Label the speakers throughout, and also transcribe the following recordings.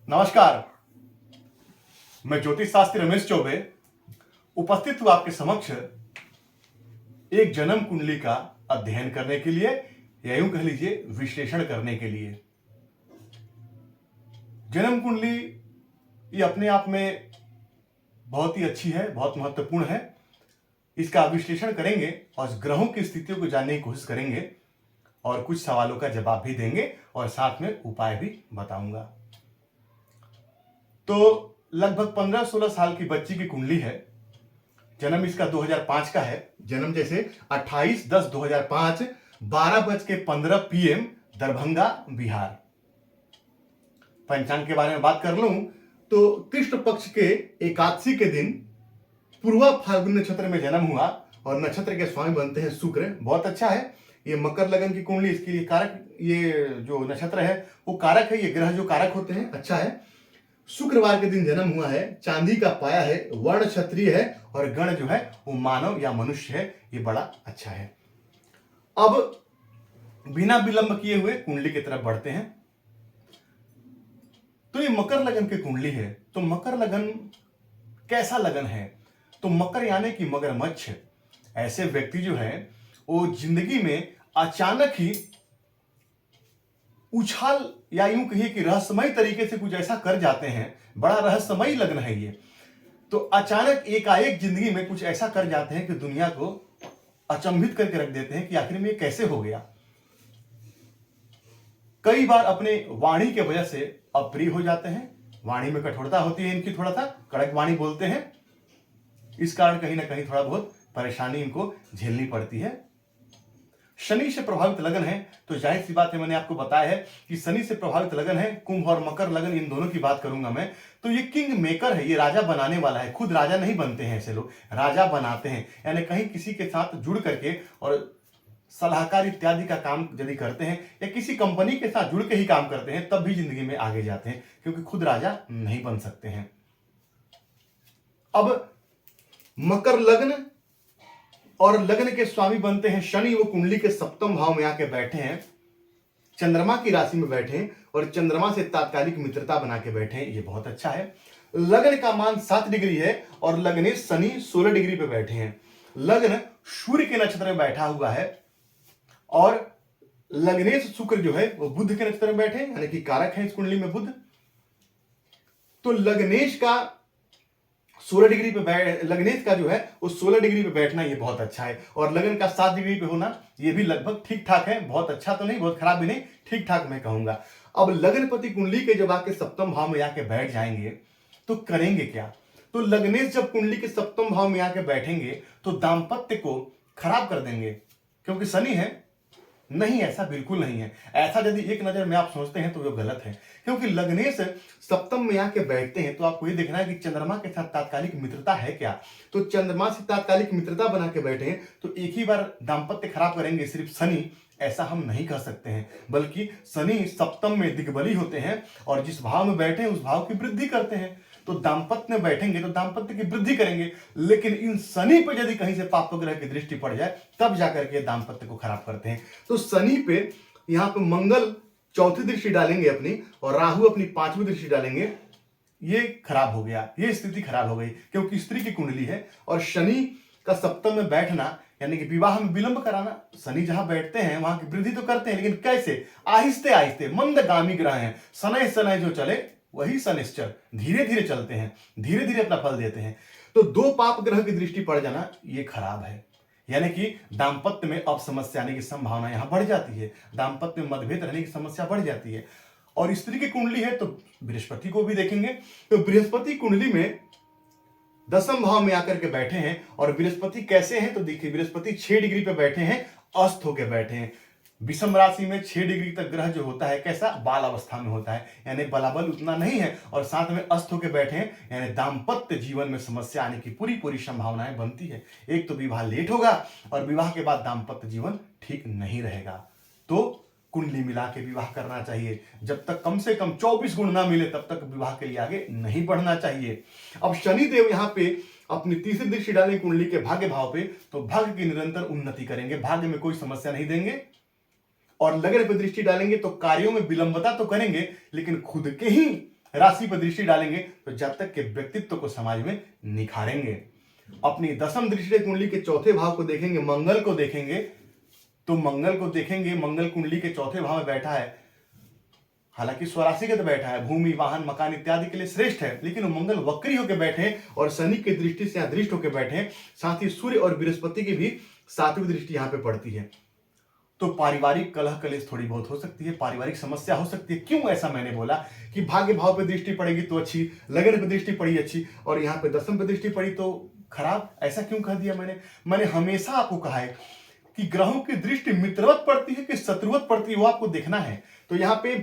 Speaker 1: नमस्कार। मैं ज्योतिष शास्त्री रमेश चौबे उपस्थित हूं आपके समक्ष एक जन्म कुंडली का अध्ययन करने के लिए या यूं कह लीजिए विश्लेषण करने के लिए। जन्म कुंडली ये अपने आप में बहुत ही अच्छी है, बहुत महत्वपूर्ण है। इसका विश्लेषण करेंगे और ग्रहों की स्थितियों को जानने की कोशिश करेंगे और कुछ सवालों का जवाब भी देंगे और साथ में उपाय भी बताऊंगा। तो लगभग 15-16 साल की बच्ची की कुंडली है। जन्म इसका 2005 का है। जन्म जैसे 28/10/2005 12:15 PM दरभंगा बिहार। पंचांग के बारे में बात कर लूं तो कृष्ण पक्ष के एकादशी के दिन पूर्वा फाल्गुन नक्षत्र में जन्म हुआ और नक्षत्र के स्वामी बनते हैं शुक्र। बहुत अच्छा है। ये मकर लगन की कुंडली, इसके लिए कारक ये जो नक्षत्र है वो कारक है, ये ग्रह जो कारक होते हैं। अच्छा है। शुक्रवार के दिन जन्म हुआ है, चांदी का पाया है, वर्ण क्षत्रिय है और गण जो है वो मानव या मनुष्य है। ये बड़ा अच्छा है। अब बिना विलंब किए हुए कुंडली की तरफ बढ़ते हैं। तो ये मकर लगन की कुंडली है। तो मकर लगन कैसा लगन है? तो मकर यानी कि मगरमच्छ। ऐसे व्यक्ति जो है वो जिंदगी में अचानक ही उछाल या यूं कहिए कि रहस्यमय तरीके से कुछ ऐसा कर जाते हैं। बड़ा रहस्यमय लगन है ये। तो अचानक एकाएक जिंदगी में कुछ ऐसा कर जाते हैं कि दुनिया को अचंभित करके रख देते हैं कि आखिर में ये कैसे हो गया। कई बार अपने वाणी के वजह से अप्रिय हो जाते हैं। वाणी में कठोरता होती है इनकी, थोड़ा सा कड़क वाणी बोलते हैं। इस कारण कहीं ना कहीं थोड़ा बहुत परेशानी इनको झेलनी पड़ती है। शनि से प्रभावित लगन है। तो जाहिर सी बात है, मैंने आपको बताया है कि शनि से प्रभावित लगन है। कुंभ और मकर लगन, इन दोनों की बात करूंगा मैं। तो ये किंग मेकर है, ये राजा बनाने वाला है। खुद राजा नहीं बनते हैं ऐसे लोग, राजा बनाते हैं। यानी कहीं किसी के साथ जुड़ करके और सलाहकार इत्यादि का काम यदि करते हैं या किसी कंपनी के साथ जुड़ के ही काम करते हैं तब भी जिंदगी में आगे जाते हैं, क्योंकि खुद राजा नहीं बन सकते हैं। अब मकर लग्न और लग्न के स्वामी बनते हैं शनि। वो कुंडली के सप्तम भाव में आके बैठे हैं, चंद्रमा की राशि में बैठे हैं और चंद्रमा से तात्कालिक मित्रता बना के बैठे हैं। ये बहुत अच्छा है। लग्न का मान 7 डिग्री है और लग्नेश शनि 16 डिग्री पे बैठे हैं। लग्न सूर्य के नक्षत्र में बैठा हुआ है और लग्नेश शुक्र जो है वो बुध के नक्षत्र में बैठे हैं, यानी कि कारक है इस कुंडली में बुध। तो लग्नेश का 16 डिग्री पे लग्नेश का जो है वो 16 डिग्री पे बैठना ये बहुत अच्छा है। और लगन का 7 डिग्री पे होना ये भी लगभग ठीक ठाक है। बहुत अच्छा तो नहीं, बहुत खराब भी नहीं, ठीक ठाक मैं कहूंगा। अब लग्नपति कुंडली के जब आके सप्तम भाव में आके बैठ जाएंगे तो करेंगे क्या? तो लग्नेश जब कुंडली के सप्तम भाव में आके बैठेंगे तो दाम्पत्य को खराब कर देंगे, क्योंकि शनि है। नहीं, ऐसा बिल्कुल नहीं है। ऐसा यदि एक नजर में आप सोचते हैं तो वो गलत है, क्योंकि लग्नेश सप्तम में आके बैठते हैं तो आपको ये देखना है कि चंद्रमा के साथ तात्कालिक मित्रता है क्या। तो चंद्रमा से तात्कालिक मित्रता बना के बैठे हैं तो एक ही बार दाम्पत्य खराब करेंगे सिर्फ शनि, ऐसा हम नहीं कर सकते हैं। बल्कि शनि सप्तम में दिग्बली होते हैं और जिस भाव में बैठे हैं उस भाव की वृद्धि करते हैं। तो दाम्पत्य में बैठेंगे तो दाम्पत्य की वृद्धि करेंगे। लेकिन इन शनि पे यदि कहीं से पाप ग्रह की दृष्टि पड़ जाए तब जाकर के दाम्पत्य को खराब करते हैं। तो शनि पे यहां पे मंगल चौथी दृष्टि डालेंगे अपनी और राहु अपनी 5वीं दृष्टि डालेंगे। ये खराब हो गया, ये स्थिति खराब हो गई, क्योंकि स्त्री की कुंडली है और शनि का सप्तम में बैठना यानी कि विवाह में विलंब कराना। शनि जहां बैठते हैं वहां की वृद्धि तो करते हैं, लेकिन कैसे? आहिस्ते आहिस्ते, मंदगामी ग्रह हैं। शनै शनै जो चले वही शनिश्चर, धीरे धीरे चलते हैं, धीरे धीरे अपना फल देते हैं। तो 2 पाप ग्रह की दृष्टि पड़ जाना ये खराब है। यानी कि दाम्पत्य में अब समस्या आने की संभावना यहां बढ़ जाती है, दाम्पत्य में मतभेद रहने की समस्या बढ़ जाती है। और स्त्री की कुंडली है तो बृहस्पति को भी देखेंगे। तो बृहस्पति कुंडली में 10वें भाव में आकर के बैठे हैं और बृहस्पति कैसे हैं? तो देखिए, बृहस्पति 6 डिग्री पे बैठे हैं, अस्त होकर बैठे हैं। विषम राशि में 6 डिग्री तक ग्रह जो होता है कैसा? बाल अवस्था में होता है, यानी बलाबल उतना नहीं है और साथ में अस्त होकर बैठे हैं, यानी दाम्पत्य जीवन में समस्या आने की पूरी पूरी संभावनाएं बनती है। एक तो विवाह लेट होगा और विवाह के बाद दाम्पत्य जीवन ठीक नहीं रहेगा। तो कुंडली मिला के विवाह करना चाहिए। जब तक कम से कम 24 गुण ना मिले तब तक विवाह के लिए आगे नहीं बढ़ना चाहिए। अब शनिदेव यहाँ पे अपनी तीसरी दृष्टि डालें कुंडली के भाग्य भाव पे तो भाग्य की निरंतर उन्नति करेंगे, भाग्य में कोई समस्या नहीं देंगे। और लग्न पर दृष्टि डालेंगे तो कार्यों में विलंबता तो करेंगे लेकिन खुद के ही राशि पर दृष्टि डालेंगे तो जातक के व्यक्तित्व को समाज में निखारेंगे। अपनी दसम दृष्टि से कुंडली के चौथे भाव को देखेंगे, मंगल को देखेंगे, तो मंगल को देखेंगे, मंगल कुंडली के चौथे भाव में बैठा है, हालांकि स्वराशिगत बैठा है, भूमि वाहन मकान इत्यादि के लिए श्रेष्ठ है, लेकिन वो मंगल वक्री होकर बैठे हैं और शनि की दृष्टि से यहाँ दृष्ट होकर बैठे हैं। साथ ही सूर्य और बृहस्पति की भी सातवीं दृष्टि यहाँ पे पड़ती है। तो पारिवारिक कलह कलेश थोड़ी बहुत हो सकती है, पारिवारिक समस्या हो सकती है। क्यों ऐसा मैंने बोला कि भाग्य भाव पे दृष्टि पड़ेगी तो अच्छी, लगन पे दृष्टि पड़ी अच्छी, और यहाँ पे दसम पे दृष्टि पड़ी तो खराब, ऐसा क्यों कह दिया मैंने हमेशा आपको कहा है कि ग्रहों की दृष्टि मित्रवत पड़ती है कि शत्रुवत पड़ती है, वो आपको देखना है। तो यहाँ पे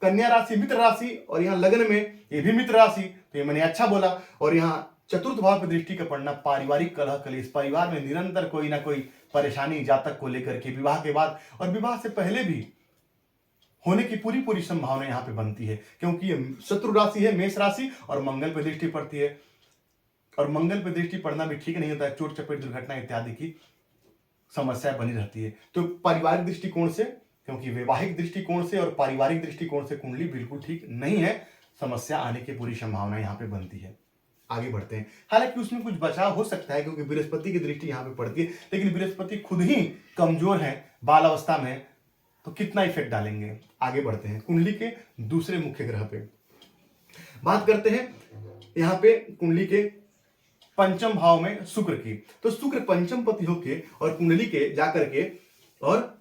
Speaker 1: कन्या राशि मित्र राशि, और यहाँ लग्न में ये भी मित्र राशि, तो ये मैंने अच्छा बोला। और यहाँ चतुर्थ भाव पर दृष्टि का पड़ना, पारिवारिक कलह कलेश, परिवार में निरंतर कोई ना कोई परेशानी जातक को लेकर के, विवाह के बाद और विवाह से पहले भी होने की पूरी संभावना यहाँ पे बनती है, क्योंकि ये शत्रु राशि है, मेष राशि, और मंगल पर दृष्टि पड़ती है। और मंगल पर दृष्टि पड़ना भी ठीक नहीं होता है, चोट चपेट दुर्घटना इत्यादि की समस्या बनी रहती है। तो पारिवारिक दृष्टिकोण से, क्योंकि वैवाहिक दृष्टिकोण से और पारिवारिक दृष्टिकोण से कुंडली बिल्कुल ठीक नहीं है, समस्या आने की पूरी संभावना यहाँ पे बनती है। आगे बढ़ते हैं। हालांकि उसमें कुछ बचाव हो सकता है, क्योंकि बृहस्पति की दृष्टि यहाँ पे पड़ती है, लेकिन बृहस्पति खुद ही कमजोर है बाल अवस्था में, तो कितना इफेक्ट डालेंगे। आगे बढ़ते हैं कुंडली के दूसरे मुख्य ग्रह पे बात करते हैं। यहाँ पे कुंडली के पंचम भाव में शुक्र की, तो शुक्र पंचम पति होके और कुंडली के जाकर के और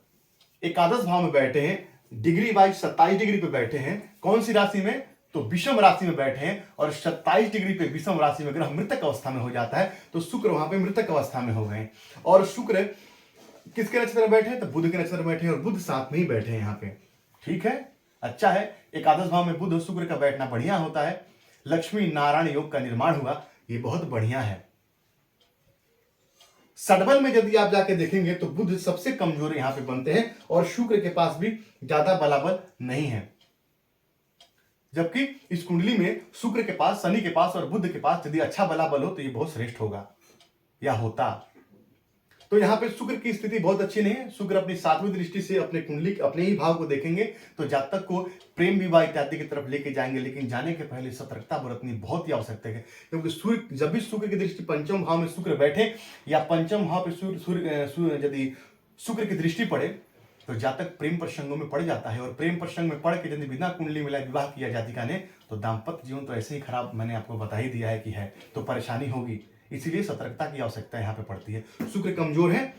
Speaker 1: एकादश भाव में बैठे हैं, डिग्री वाइज 27 डिग्री पे बैठे हैं। कौन सी राशि में? तो विषम राशि में बैठे हैं, और 27 डिग्री पे विषम राशि में ग्रह मृतक अवस्था में हो जाता है, तो शुक्र वहां पे मृतक अवस्था में हो गए। और शुक्र किसके नक्षत्र में बैठे हैं? तो बुध के नक्षत्र में बैठे हैं, और बुध साथ में ही बैठे हैं यहाँ पे। ठीक है, अच्छा है। एकादश भाव में बुध और शुक्र का बैठना बढ़िया होता है। लक्ष्मी नारायण योग का निर्माण हुआ, ये बहुत बढ़िया है। सडबल में यदि आप जाके देखेंगे तो बुध सबसे कमजोर यहाँ पे बनते हैं, और शुक्र के पास भी ज्यादा बलाबल नहीं है, जबकि इस कुंडली में शुक्र के पास, शनि के पास और बुध के पास यदि अच्छा बलाबल हो तो ये बहुत श्रेष्ठ होगा या होता। तो यहाँ पे शुक्र की स्थिति बहुत अच्छी नहीं है। शुक्र अपनी सातवीं दृष्टि से अपने कुंडली अपने ही भाव को देखेंगे तो जातक को प्रेम विवाह इत्यादि की तरफ लेके जाएंगे, लेकिन जाने के पहले सतर्कता बरतनी बहुत ही आवश्यक है, क्योंकि सूर्य जब भी शुक्र की दृष्टि पंचम भाव में शुक्र बैठे या पंचम भाव पे सूर्य यदि शुक्र की दृष्टि पड़े तो जातक प्रेम प्रसंगों में पड़ जाता है, और प्रेम प्रसंग में पड़ के यदि बिना कुंडली मिलाए विवाह किया जातिका ने तो दाम्पत्य जीवन तो ऐसे ही खराब, मैंने आपको बता ही दिया है कि है, तो परेशानी होगी। इसीलिए सतर्कता की आवश्यकता यहाँ पे पड़ती है। शुक्र कमजोर है,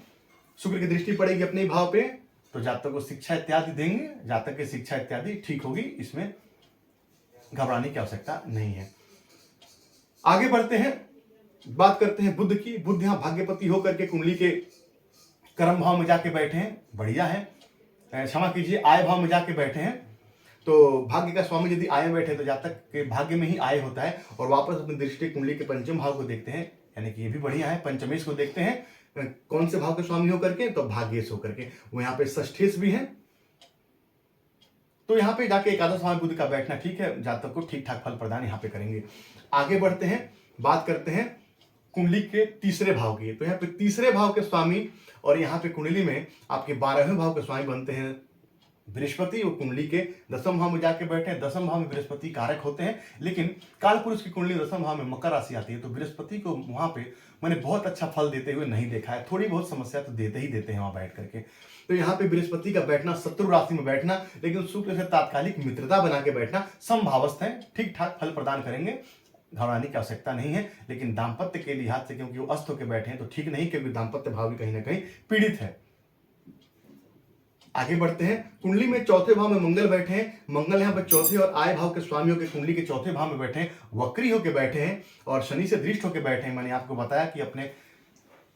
Speaker 1: शुक्र की दृष्टि पड़ेगी अपने भाव पे तो जातक को शिक्षा इत्यादि देंगे, जातक की शिक्षा इत्यादि ठीक होगी, इसमें घबराने की आवश्यकता नहीं है। आगे बढ़ते हैं, बात करते हैं बुध की। बुध यहाँ भाग्यपति होकर के कुंडली के कर्म भाव में जाके बैठे हैं, बढ़िया है। क्षमा कीजिए, आय भाव में जाके बैठे हैं, तो भाग्य का स्वामी यदि आय में बैठे तो जातक के भाग्य में ही आय होता है, और वापस अपनी दृष्टि कुंडली के पंचम भाव को देखते हैं, यानी कि ये भी बढ़िया है। पंचमेश को देखते हैं, कौन से भाव के स्वामी होकर के? तो भाग्येश होकर के, वो यहाँ पे षष्ठेश भी है। तो यहाँ पे जाके एकादश भाव बुध का बैठना ठीक है, जातक को ठीक ठाक फल प्रदान यहाँ पे करेंगे। आगे बढ़ते हैं, बात करते हैं कुंडली के तीसरे भाव की। तो यहाँ पे तीसरे भाव के स्वामी, और यहाँ पे कुंडली में आपके 12वें भाव के स्वामी बनते हैं बृहस्पति, वो कुंडली के दसम भाव में जाके बैठे हैं। दसम भाव में बृहस्पति कारक होते हैं, लेकिन काल पुरुष की कुंडली दसम भाव में मकर राशि आती है, तो बृहस्पति को वहां पे मैंने बहुत अच्छा फल देते हुए नहीं देखा है। थोड़ी बहुत समस्या तो देते ही देते हैं वहां बैठ करके। तो यहाँ पे बृहस्पति का बैठना, शत्रु राशि में बैठना, लेकिन शुक्र से तात्कालिक मित्रता बना के बैठना, समभावस्थ है, ठीक ठाक फल प्रदान करेंगे, घबराने की आवश्यकता नहीं है। लेकिन दाम्पत्य के लिहाज से क्योंकि वो अस्त होकर बैठे हैं तो ठीक नहीं, क्योंकि दाम्पत्य भाव भी कहीं ना कहीं पीड़ित है। आगे बढ़ते हैं, कुंडली में चौथे भाव में मंगल बैठे हैं। मंगल यहाँ पर चौथे और आय भाव के स्वामियों के कुंडली के चौथे भाव में बैठे हैं, वक्री होकर बैठे हैं, और शनि से दृष्ट होकर बैठे हैं। मैंने आपको बताया कि अपने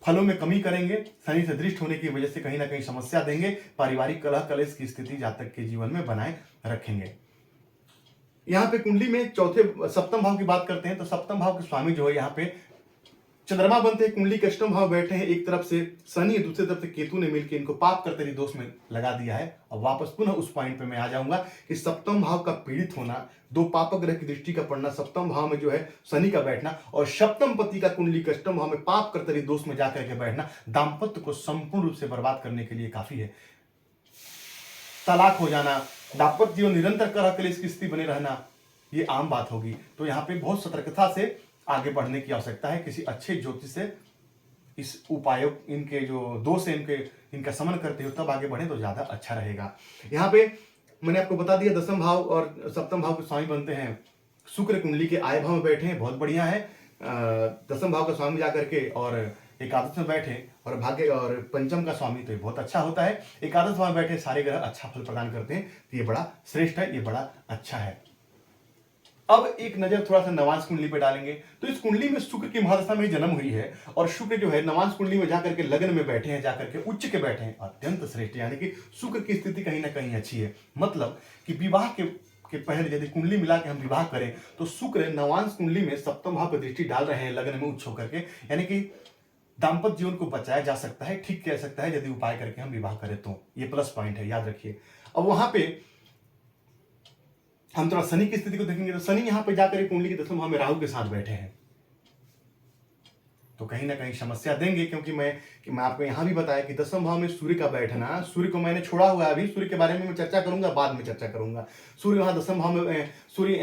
Speaker 1: फलों में कमी करेंगे, शनि से दृष्ट होने की वजह से कहीं ना कहीं समस्या देंगे, पारिवारिक कलह कलेश की स्थिति जातक के जीवन में बनाए रखेंगे। यहाँ पे कुंडली में सप्तम भाव की बात करते हैं, तो सप्तम भाव के स्वामी जो है यहाँ पे चंद्रमा बनते हैं। कुंडली के अष्टम भाव बैठे हैं, एक तरफ से शनि, दूसरी तरफ से केतु ने मिलकर इनको पाप कर्तरी दोष में लगा दिया है। अब वापस पुनः उस पॉइंट पे मैं आ जाऊंगा कि सप्तम भाव का पीड़ित होना, दो पापक ग्रह की दृष्टि का पड़ना, सप्तम भाव में जो है शनि का बैठना, और सप्तम पति का कुंडली के अष्टम भाव में पाप कर्तरी दोष में जाकर के बैठना दाम्पत्य को संपूर्ण रूप से बर्बाद करने के लिए काफी है। तलाक हो जाना, दाम्पत्य जीवन निरंतर कलह कलेश की स्थिति बने रहना, ये आम बात होगी। तो यहाँ पे बहुत सतर्कता से आगे बढ़ने की आवश्यकता है। किसी अच्छे ज्योतिष से इस उपायों, इनके जो दोष है इनका समन करते हुए तब आगे बढ़े तो ज्यादा अच्छा रहेगा। यहाँ पे मैंने आपको बता दिया दसम भाव और सप्तम भाव के स्वामी बनते हैं शुक्र, कुंडली के आय भाव में बैठे हैं, बहुत बढ़िया है। दसम भाव का स्वामी जाकर के और एकादश में बैठे और भाग्य और पंचम का स्वामी, तो ये बहुत अच्छा होता है। एकादश भाव में बैठे सारे ग्रह अच्छा फल प्रदान करते हैं, तो ये बड़ा श्रेष्ठ है, ये बड़ा अच्छा है। अब एक नजर थोड़ा सा नवांश कुंडली पे डालेंगे। तो इस कुंडली में शुक्र की महादशा में जन्म हुई है और शुक्र जो है नवांश कुंडली में जाकर के लग्न में बैठे हैं, जाकर के उच्च के बैठे हैं, अत्यंत श्रेष्ठ, यानी कि शुक्र की स्थिति कहीं ना कहीं अच्छी है। मतलब कि विवाह के पहले यदि कुंडली मिला के हम विवाह करें तो शुक्र नवांश कुंडली में सप्तम भाव पर दृष्टि डाल रहे हैं लग्न में उच्च होकर के, यानी कि दाम्पत्य जीवन को बचाया जा सकता है, ठीक कह सकता है, यदि उपाय करके हम विवाह करें तो ये प्लस पॉइंट है, याद रखिए। अब वहां पे हम थोड़ा शनि की स्थिति को देखेंगे तो शनि यहां पे जाकर कुंडली के दसम भाव में राहु के साथ बैठे हैं, तो कहीं ना कहीं समस्या देंगे। क्योंकि मैं आपको यहां भी बताया कि दसम भाव में सूर्य का बैठना, सूर्य को मैंने छोड़ा हुआ है, अभी सूर्य के बारे में मैं चर्चा करूंगा, बाद में चर्चा करूंगा। सूर्य वहां दसम भाव में, सूर्य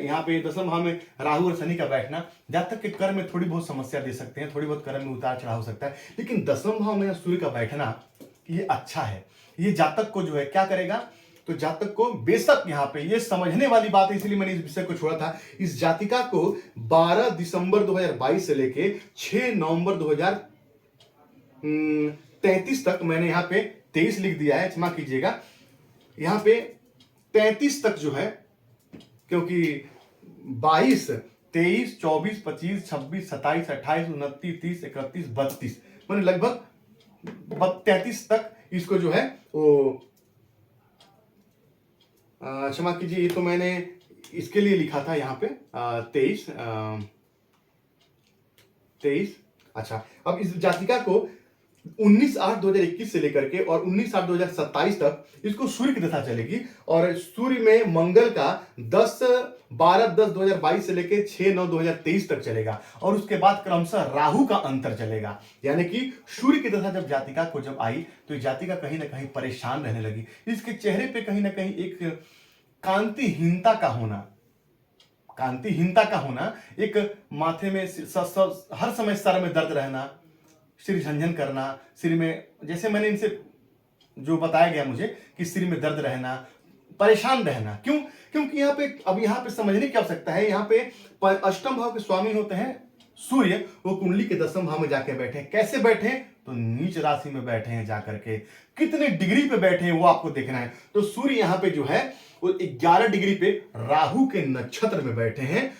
Speaker 1: यहाँ पे दसम भाव में राहु और शनि का बैठना जातक के कर्म में थोड़ी बहुत समस्या दे सकते हैं, थोड़ी बहुत कर्म में उतार चढ़ाव हो सकता है। लेकिन दसम भाव में सूर्य का बैठना ये अच्छा है, ये जातक को जो है क्या करेगा, तो जातक को बेशक यहाँ पे ये समझने वाली बात है, इसलिए मैंने इस विषय को छोड़ा था। इस जातिका को 12 दिसंबर 2022 से लेके 6 नवंबर 2033 तक, मैंने यहाँ पे 23 लिख दिया है, क्षमा कीजिएगा, यहाँ पे 33 तक जो है, क्योंकि 22, 23, 24, 25, 26, 27, 28, 29, 30, 31, 32, मैंने लगभग 33 तक इसको जो है वो, क्षमा कीजिए, ये तो मैंने इसके लिए लिखा था यहाँ पे 23। अच्छा, अब इस जातिका को 19/8/2021 से लेकर के और 19/8/2027 तक इसको सूर्य की दशा चलेगी और सूर्य में मंगल का 10/12/10/2022 से लेकर 6/9/2023 तक चलेगा और उसके बाद क्रमशः राहु का अंतर चलेगा। यानी कि सूर्य की दशा जब जातिका को जब आई तो जातिका कहीं ना कहीं परेशान रहने लगी। इसके चेहरे पे कहीं ना कहीं एक कांतिहीनता का होना, एक माथे में हर समय सर में दर्द रहना, सिर झंझन करना, सिर में, जैसे मैंने इनसे जो बताया गया मुझे कि सिर में दर्द रहना, परेशान रहना। क्यों? क्योंकि यहाँ पे समझने की आवश्यकता है। यहाँ पे अष्टम भाव के स्वामी होते हैं सूर्य, वो कुंडली के दसम भाव में जाके बैठे हैं। कैसे बैठे हैं? तो नीच राशि में बैठे हैं, जाकर के कितने डिग्री पे बैठे हैं वो आपको देखना है। तो सूर्य यहाँ पे जो है वो 11 डिग्री पे राहु के नक्षत्र में बैठे हैं,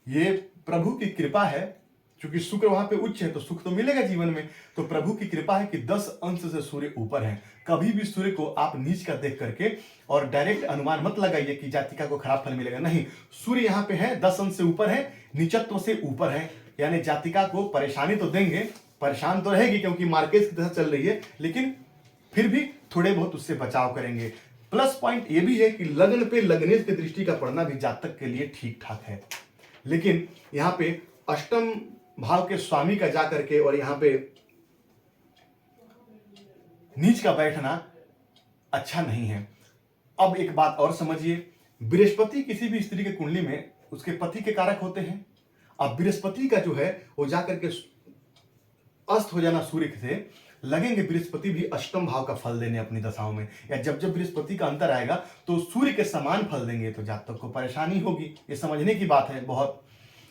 Speaker 1: ये प्रभु की कृपा है, क्योंकि शुक्र वहां पे उच्च है तो सुख तो मिलेगा जीवन में। तो प्रभु की कृपा है कि 10 अंश से सूर्य ऊपर है। कभी भी सूर्य को आप नीच का देख करके और डायरेक्ट अनुमान मत लगाइए कि जातिका को खराब फल मिलेगा, नहीं। सूर्य यहाँ पे है, 10 अंश से ऊपर है, नीचत्व से ऊपर है, यानी जातिका को परेशानी तो देंगे, परेशान तो रहेगी क्योंकि मार्केट की तरह चल रही है, लेकिन फिर भी थोड़े बहुत उससे बचाव करेंगे। प्लस पॉइंट ये भी है कि लग्न पे लग्नेश की दृष्टि का पड़ना भी जातक के लिए ठीक ठाक है। लेकिन यहाँ पे अष्टम भाव के स्वामी का जाकर के और यहाँ पे नीच का बैठना अच्छा नहीं है। अब एक बात और समझिए, बृहस्पति किसी भी स्त्री के कुंडली में उसके पति के कारक होते हैं। अब बृहस्पति का जो है वो जाकर के अस्त हो जाना सूर्य से, लगेंगे बृहस्पति भी अष्टम भाव का फल देने अपनी दशाओं में, या जब बृहस्पति का अंतर आएगा तो सूर्य के समान फल देंगे, तो जातक को परेशानी होगी। ये समझने की बात है बहुत।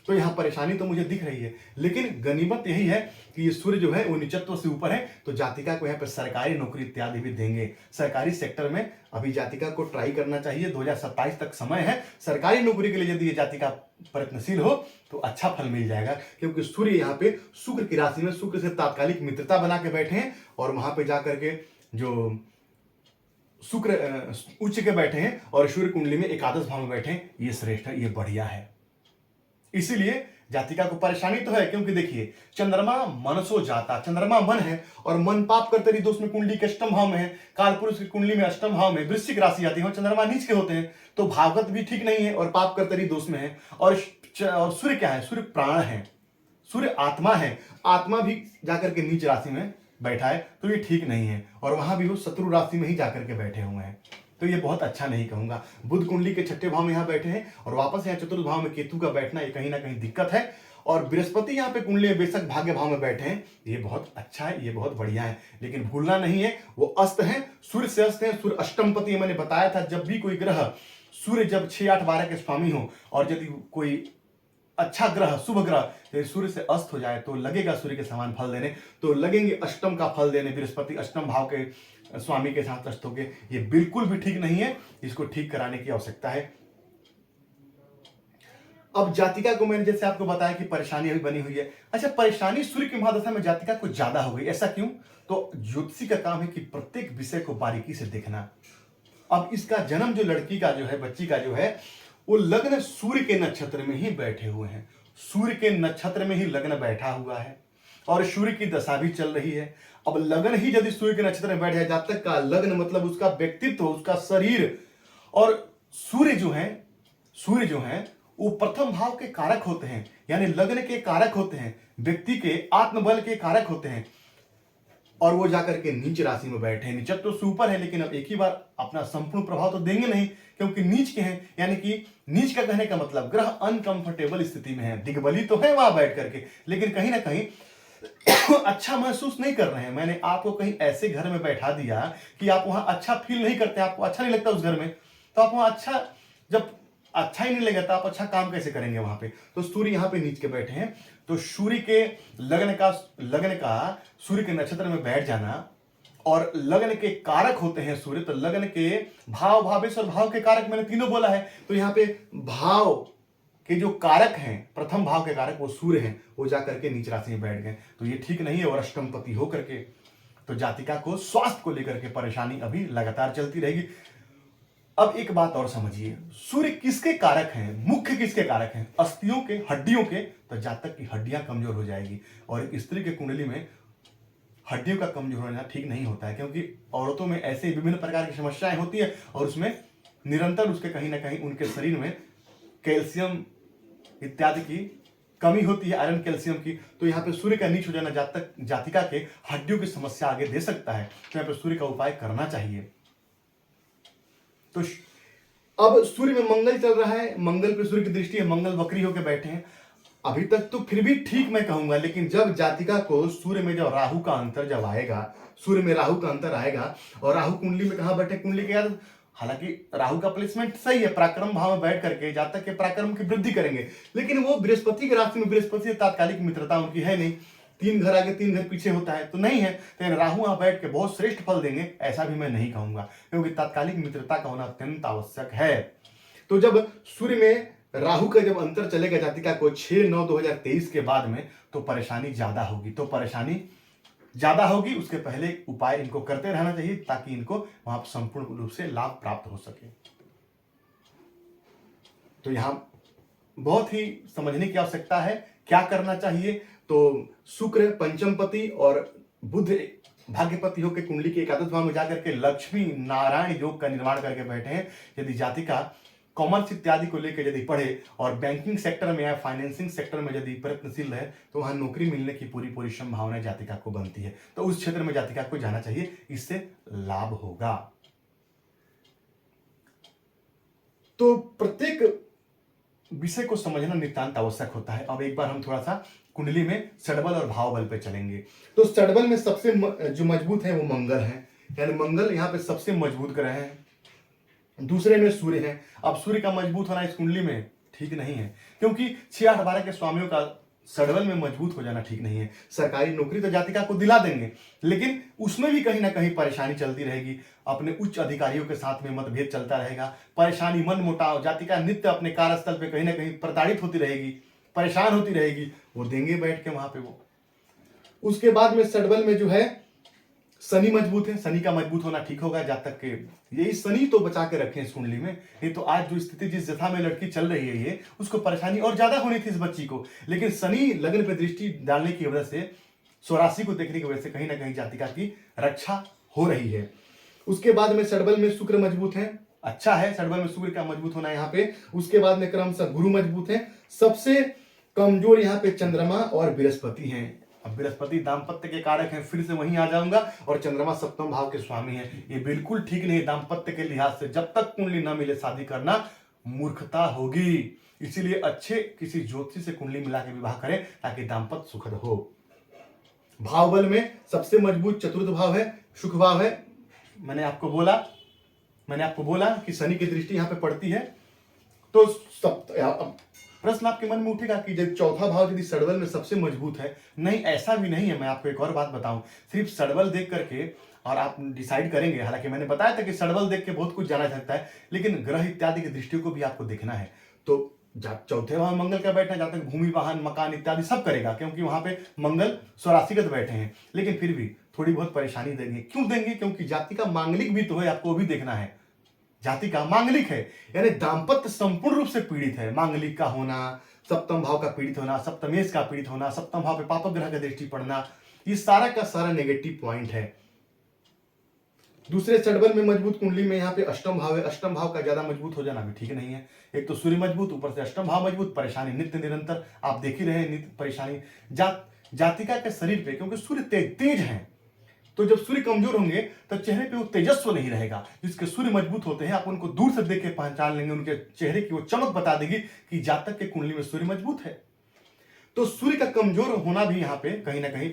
Speaker 1: तो यहाँ परेशानी तो मुझे दिख रही है, लेकिन गनीमत यही है कि ये सूर्य जो है वो नीचत्व से ऊपर है, तो जातिका को यहाँ पर सरकारी नौकरी इत्यादि भी देंगे। सरकारी सेक्टर में अभी जातिका को ट्राई करना चाहिए, 2027 तक समय है। सरकारी नौकरी के लिए यदि ये जातिका प्रयत्नशील हो तो अच्छा फल मिल जाएगा, क्योंकि सूर्य यहाँ पे शुक्र की राशि में शुक्र से तात्कालिक मित्रता बना के बैठे हैं और वहां पे जाकर के जो शुक्र उच्च के बैठे हैं और सूर्य कुंडली में एकादश भाव में बैठे हैं, ये श्रेष्ठ है, ये बढ़िया है। इसीलिए जातिका को परेशानी तो है, क्योंकि देखिए चंद्रमा मनसो जाता, चंद्रमा मन है और मन पाप करते रही दोस्त में कुंडली के अष्टम भाव में है। कालपुरुष की कुंडली में अष्टम भाव में वृश्चिक राशि आती है, चंद्रमा नीच के होते हैं, तो भावगत भी ठीक नहीं है और पाप करते रही दोस्त में है। और सूर्य क्या है? सूर्य प्राण है, सूर्य आत्मा है, आत्मा भी जाकर के नीच राशि में बैठा है, तो ये ठीक नहीं है। और वहां भी वो शत्रु राशि में ही जाकर के बैठे हुए हैं। तो ये बहुत अच्छा नहीं कहूंगा। बुध कुंडली के छठे भाव में यहाँ बैठे हैं और वापस यहाँ चतुर्थ भाव में केतु का बैठना ये कहीं ना कहीं दिक्कत है। और बृहस्पति यहाँ पे कुंडली में बेशक भाग्य भाव में बैठे हैं, ये बहुत अच्छा है, ये बहुत बढ़िया है, लेकिन भूलना नहीं है वो अस्त है, सूर्य से अस्त है। सूर्य अष्टमपति मैंने बताया था, जब भी कोई ग्रह सूर्य जब 6, 8, 12 के स्वामी हो और यदि कोई अच्छा ग्रह शुभ ग्रह यदि सूर्य से अस्त हो जाए तो लगेगा सूर्य के समान फल देने, तो लगेंगे अष्टम का फल देने। बृहस्पति अष्टम भाव के स्वामी के साथ अस्त होके, ये बिल्कुल भी ठीक नहीं है, इसको ठीक कराने की आवश्यकता है। अब जातिका को मैंने जैसे आपको बताया कि परेशानी अभी बनी हुई है। अच्छा, परेशानी सूर्य की महादशा में जातिका को ज्यादा हो गई, ऐसा क्यों? तो ज्योतिषी का काम है कि प्रत्येक विषय को बारीकी से देखना। अब इसका जन्म जो लड़की का जो है, बच्ची का जो है, वो लग्न सूर्य के नक्षत्र में ही बैठे हुए हैं, सूर्य के नक्षत्र में ही लग्न बैठा हुआ है और सूर्य की दशा भी चल रही है। अब लग्न ही यदि सूर्य के नक्षत्र में बैठ जाए, जब तक का लग्न मतलब उसका व्यक्तित्व, उसका शरीर, और सूर्य जो है वो प्रथम भाव के कारक होते हैं, यानी लग्न के कारक होते हैं, व्यक्ति के आत्मबल के कारक होते हैं, और वो जाकर के नीच राशि में बैठे हैं। नीचत्व तो सुपर है, लेकिन अब एक ही बार अपना संपूर्ण प्रभाव तो देंगे नहीं, क्योंकि नीच के हैं। यानी कि नीच का कहने का मतलब ग्रह अनकंफर्टेबल स्थिति में है, दिग्बली तो है वहां बैठ करके, लेकिन कहीं ना कहीं अच्छा महसूस नहीं कर रहे हैं। मैंने आपको कहीं ऐसे घर में बैठा दिया कि आप वहां अच्छा फील नहीं करते, आपको अच्छा नहीं लगता उस घर में, तो आप वहां जब अच्छा ही नहीं लगेगा तो आप अच्छा काम कैसे करेंगे वहां पे? तो सूर्य यहाँ पे नीच के बैठे हैं, तो सूर्य के लग्न का सूर्य के नक्षत्र में बैठ जाना, और लग्न के कारक होते हैं सूर्य, तो लग्न के भाव, भावेश और भाव के कारक मैंने तीनों बोला है। तो यहाँ पे भाव के जो कारक हैं, प्रथम भाव के कारक वो सूर्य हैं, वो जाकर के नीच राशि में बैठ गए, तो ये ठीक नहीं है। और अष्टमपति होकर के तो जातिका को स्वास्थ्य को लेकर के परेशानी अभी लगातार चलती रहेगी। अब एक बात और समझिए, सूर्य किसके कारक हैं, मुख्य किसके कारक हैं? अस्थियों के, हड्डियों के। तो जातक की हड्डियां कमजोर हो जाएगी, और एक स्त्री के कुंडली में हड्डियों का कमजोर होना ठीक नहीं होता है, क्योंकि औरतों में ऐसे विभिन्न प्रकार की समस्याएं होती है और उसमें निरंतर उसके कहीं ना कहीं उनके शरीर में कैल्शियम इत्यादि की कमी होती है, आयरन कैल्शियम की। तो यहाँ पे सूर्य का नीच हो जाना जातिका के हड्डियों की समस्या आगे दे सकता है, तो यहाँ पे सूर्य का उपाय करना चाहिए। तो अब सूर्य में मंगल चल रहा है, मंगल पे सूर्य की दृष्टि है, मंगल वक्री होकर बैठे हैं। अभी तक तो फिर भी ठीक मैं कहूंगा, लेकिन जब जातिका को सूर्य में जब राहु का अंतर जब आएगा, सूर्य में राहु का अंतर आएगा, और राहु कुंडली में कहां बैठे, कुंडली के याद, हालांकि राहु का प्लेसमेंट सही है, पराक्रम भाव में बैठ करके जातक के पराक्रम की वृद्धि करेंगे, लेकिन वो बृहस्पति की राशि में, बृहस्पति से तात्कालिक मित्रता उनकी है नहीं, 3 घर आगे 3 घर पीछे होता है, तो नहीं है। तो राहु वहां बैठ के बहुत श्रेष्ठ फल देंगे, ऐसा भी मैं नहीं कहूंगा, क्योंकि तात्कालिक मित्रता का होना अत्यंत आवश्यक है। तो जब सूर्य में राहु का जब अंतर चलेगा जातिका को 6/9/2023 के बाद में, तो परेशानी ज्यादा होगी। तो परेशानी ज्यादा होगी, उसके पहले उपाय इनको करते रहना चाहिए, ताकि इनको वहां संपूर्ण रूप से लाभ प्राप्त हो सके। तो यहां बहुत ही समझने की आवश्यकता है, क्या करना चाहिए। तो शुक्र पंचमपति और बुध भाग्यपति होकर कुंडली के एकादश भाव में जाकर के लक्ष्मी नारायण योग का निर्माण करके बैठे हैं। यदि जातिका कॉमर्स इत्यादि को लेकर यदि पढ़े और बैंकिंग सेक्टर में या फाइनेंसिंग सेक्टर में यदि प्रयत्नशील है, तो वहां नौकरी मिलने की पूरी संभावना जातिका को बनती है। तो उस क्षेत्र में जातिका को जाना चाहिए, इससे लाभ होगा। तो प्रत्येक विषय को समझना नितांत आवश्यक होता है। अब एक बार हम थोड़ा सा कुंडली में षडबल और भाव बल पे चलेंगे। तो षडबल में सबसे जो मजबूत है वो मंगल है, यानी मंगल यहाँ पे सबसे मजबूत ग्रह है। दूसरे में सूर्य है। अब सूर्य का मजबूत होना इस कुंडली में ठीक नहीं है, क्योंकि 6, 8, 12 के स्वामियों का षडबल में मजबूत हो जाना ठीक नहीं है। सरकारी नौकरी तो जातिका को दिला देंगे, लेकिन उसमें भी कहीं ना कहीं परेशानी चलती रहेगी। अपने उच्च अधिकारियों के साथ में मतभेद चलता रहेगा, परेशानी, मन मुटाव, जातिका नित्य अपने कार्यस्थल पे कहीं ना कहीं प्रताड़ित होती रहेगी, परेशान होती रहेगी। वो देंगे बैठ के वहां पे वो। उसके बाद में षडबल में जो है शनि मजबूत है, शनि का मजबूत होना ठीक होगा। जातक के यही शनि तो बचा के रखें इस कुंडली में। ये तो आज जो स्थिति जिस दशा में लड़की चल रही है, ये उसको परेशानी और ज्यादा होनी थी इस बच्ची को, लेकिन शनि लग्न पे दृष्टि डालने की वजह से, स्वराशि को देखने की वजह से कहीं ना कहीं जातिका की रक्षा हो रही है। उसके बाद में षडबल में शुक्र मजबूत है, अच्छा है षडबल में सूर्य का मजबूत होना यहाँ पे। उसके बाद में क्रमशः गुरु मजबूत है। सबसे कमजोर यहाँ पे चंद्रमा और बृहस्पति हैं। अब बृहस्पति दाम्पत्य के कारक हैं, फिर से वहीं आ जाऊंगा, और चंद्रमा सप्तम भाव के स्वामी है। ये बिल्कुल ठीक नहीं दाम्पत्य के लिहाज से। जब तक कुंडली न मिले शादी करना मूर्खता होगी। इसीलिए अच्छे किसी ज्योतिषी से कुंडली मिला के विवाह करें ताकि दाम्पत्य सुखद हो। भाव बल में सबसे मजबूत चतुर्थ भाव है, सुख भाव है। मैंने आपको बोला कि शनि की दृष्टि यहां पे पड़ती है। तो प्रश्न आपके मन में उठेगा कि जब चौथा भाव यदि षडबल में सबसे मजबूत है, नहीं ऐसा भी नहीं है। मैं आपको एक और बात बताऊं, सिर्फ षडबल देख करके और आप डिसाइड करेंगे। हालांकि मैंने बताया था कि षडबल देख के बहुत कुछ जाना जा सकता है, लेकिन ग्रह इत्यादि की दृष्टि को भी आपको देखना है। तो चौथे भाव मंगल का बैठना, जहां तक भूमि वाहन मकान इत्यादि सब करेगा, क्योंकि वहां पे मंगल स्वराशिगत बैठे हैं। लेकिन फिर भी थोड़ी बहुत परेशानी देंगे। क्यों देंगे? क्योंकि जाति का मांगलिक भी तो है, आपको भी देखना है। जाति का मांगलिक है, यानी दाम्पत्य संपूर्ण रूप से पीड़ित है। मांगलिक का होना, सप्तम भाव का पीड़ित होना, सप्तमेश का पीड़ित होना, सप्तम भाव पे पापक ग्रह का दृष्टि पड़ना, ये सारा का सारा नेगेटिव पॉइंट है। दूसरे षडबल में मजबूत कुंडली में यहाँ पे अष्टम भाव है। अष्टम भाव का ज्यादा मजबूत हो जाना भी ठीक नहीं है। एक तो सूर्य मजबूत, ऊपर से अष्टम भाव मजबूत, परेशानी नित्य निरंतर आप देख ही रहे हैं, नित्य परेशानी जातिका के शरीर पे, क्योंकि सूर्य तेज है। तो जब सूर्य कमजोर होंगे तो चेहरे पे वो तेजस्व नहीं रहेगा। जिसके सूर्य मजबूत होते हैं, आप उनको दूर से देख के पहचान लेंगे, उनके चेहरे की वो चमक बता देगी कि जातक के कुंडली में सूर्य मजबूत है। तो सूर्य का कमजोर होना भी यहाँ पे कहीं ना कहीं,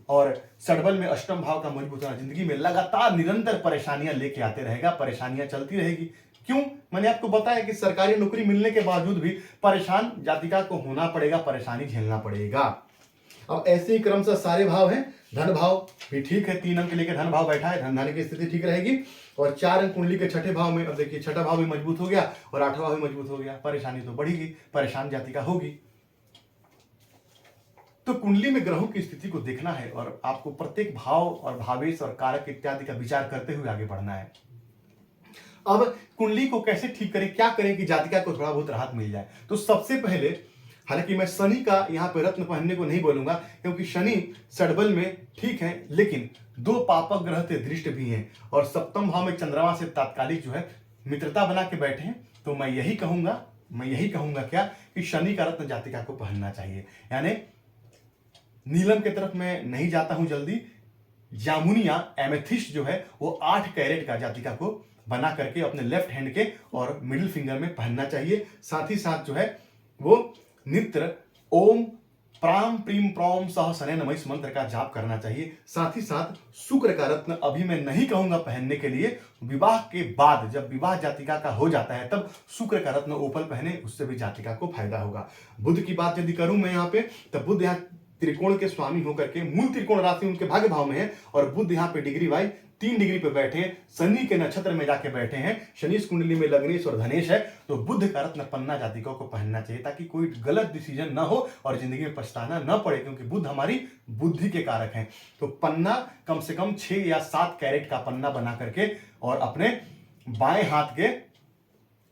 Speaker 1: और षडबल में अष्टम भाव का मजबूत होना जिंदगी में लगातार निरंतर परेशानियां लेके आते रहेगा, परेशानियां चलती रहेगी। क्यों? मैंने आपको बताया कि सरकारी नौकरी मिलने के बावजूद भी परेशान जातिका को होना पड़ेगा, परेशानी झेलना पड़ेगा। अब ऐसे ही क्रमशः सारे भाव हैं। धन भाव भी ठीक है, 3 अंक लेकर धन भाव बैठा है, धन की स्थिति ठीक रहेगी। और 4 अंक कुंडली के छठे भाव में, अब देखिए छठा भाव भी मजबूत हो गया और 8वां भाव भी मजबूत हो गया। परेशानी तो बढ़ेगी, परेशान जातिका होगी। तो कुंडली में ग्रहों की स्थिति को देखना है और आपको प्रत्येक भाव और भावेश और कारक इत्यादि का विचार करते हुए आगे बढ़ना है। अब कुंडली को कैसे ठीक करें, क्या करें कि जातिका को थोड़ा बहुत राहत मिल जाए? तो सबसे पहले, हालांकि मैं शनि का यहाँ पे रत्न पहनने को नहीं बोलूंगा, क्योंकि शनि षडबल में ठीक है, लेकिन 2 पापक ग्रह से दृष्ट भी हैं और सप्तम भाव में चंद्रमा से तात्कालिक जो है मित्रता बना के बैठे हैं। तो मैं यही कहूंगा क्या कि शनि का रत्न जातिका को पहनना चाहिए। यानी नीलम के तरफ मैं नहीं जाता हूं जल्दी, जामुनिया एमेथिस्ट जो है वो 8 कैरेट का जातिका को बना करके अपने लेफ्ट हैंड के और मिडिल फिंगर में पहनना चाहिए। साथ ही साथ जो है वो नित्र ओम प्राम प्रीम प्रौम सह शनै नमः इस मंत्र का जाप करना चाहिए। साथ ही साथ शुक्र का रत्न अभी मैं नहीं कहूंगा पहनने के लिए, विवाह के बाद जब विवाह जातिका का हो जाता है तब शुक्र का रत्न ओपल पहने, उससे भी जातिका को फायदा होगा। बुध की बात यदि करूं मैं यहाँ पे, तब बुध यहाँ त्रिकोण के स्वामी होकर के, मूल त्रिकोण राशि उनके भाग्य भाव में है और बुध यहाँ पे डिग्री वाइज 3 डिग्री पे बैठे हैं, शनि के नक्षत्र में जाके बैठे हैं। शनि कुंडली में लग्नेश और धनेश है, तो बुध का रत्न पन्ना जातिकों को पहनना चाहिए ताकि कोई गलत डिसीजन ना हो और जिंदगी में पछताना ना पड़े, क्योंकि बुध हमारी बुद्धि के कारक हैं। तो पन्ना कम से कम 6 या 7 कैरेट का पन्ना बना करके और अपने बाएं हाथ के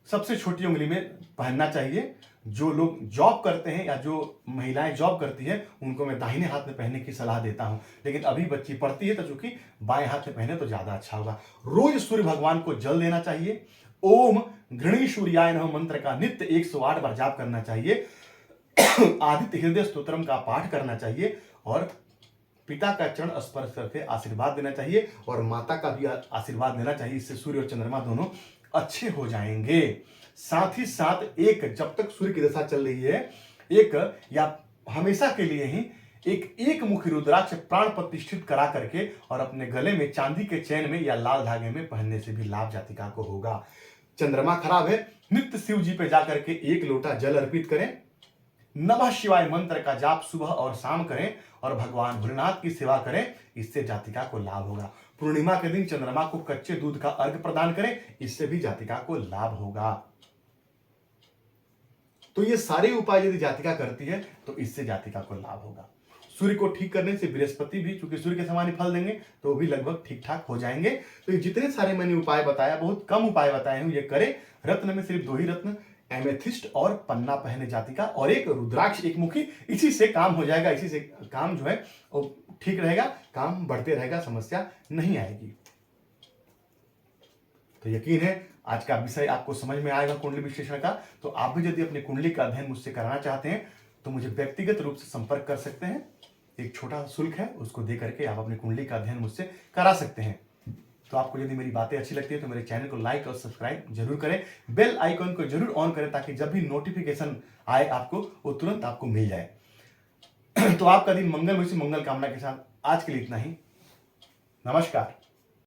Speaker 1: सबसे छोटी उंगली में पहनना चाहिए। जो लोग जॉब करते हैं या जो महिलाएं जॉब करती है उनको मैं दाहिने हाथ में पहनने की सलाह देता हूं, लेकिन अभी बच्ची पढ़ती है तो चूंकि बाएं हाथ में पहने तो ज्यादा अच्छा होगा। रोज सूर्य भगवान को जल देना चाहिए। ओम घृणी सूर्याय नमः मंत्र का नित्य 108 बार जाप करना चाहिए। आदित्य हृदय स्तोत्रम का पाठ करना चाहिए और पिता का चरण स्पर्श करके आशीर्वाद देना चाहिए और माता का भी आशीर्वाद देना चाहिए। इससे सूर्य और चंद्रमा दोनों अच्छे हो जाएंगे। साथ ही साथ जब तक सूर्य की दशा चल रही है, या हमेशा के लिए ही एक मुखी रुद्राक्ष प्राण प्रतिष्ठित करा करके और अपने गले में चांदी के चैन में या लाल धागे में पहनने से भी लाभ जातिका को होगा। चंद्रमा खराब है, नित्य शिव जी पे जाकर के 1 लोटा जल अर्पित करें, नमः शिवाय मंत्र का जाप सुबह और शाम करें और भगवान भोलेनाथ की सेवा करें, इससे जातिका को लाभ होगा। पूर्णिमा के दिन चंद्रमा को कच्चे दूध का अर्घ प्रदान करें, इससे भी जातिका को लाभ होगा। तो ये सारे उपाय यदि जातिका करती है तो इससे जातिका को लाभ होगा। सूर्य को ठीक करने से बृहस्पति भी चूंकि सूर्य के समान ही फल देंगे तो भी लगभग ठीक ठाक हो जाएंगे। तो ये जितने सारे मैंने उपाय बताया, बहुत कम उपाय बताए हैं, ये करें। रत्न में सिर्फ 2 ही रत्न, एमेथिस्ट और पन्ना पहने जातिका और एक रुद्राक्ष 1 मुखी, इसी से काम हो जाएगा। इसी से काम जो है वो ठीक रहेगा, काम बढ़ते रहेगा, समस्या नहीं आएगी। तो यकीन है आज का विषय आपको समझ में आएगा कुंडली विश्लेषण का। तो आप भी यदि अपनी कुंडली का अध्ययन मुझसे कराना चाहते हैं तो मुझे व्यक्तिगत रूप से संपर्क कर सकते हैं। एक छोटा सा शुल्क है, उसको दे करके आप अपनी कुंडली का अध्ययन मुझसे करा सकते हैं। तो आपको यदि मेरी बातें अच्छी लगती है तो मेरे चैनल को लाइक और सब्सक्राइब जरूर करें, बेल आइकॉन को जरूर ऑन करें ताकि जब भी नोटिफिकेशन आए आपको वो तुरंत आपको मिल जाए। तो आपका दिन मंगलमय से मंगल कामना के साथ आज के लिए इतना ही। नमस्कार।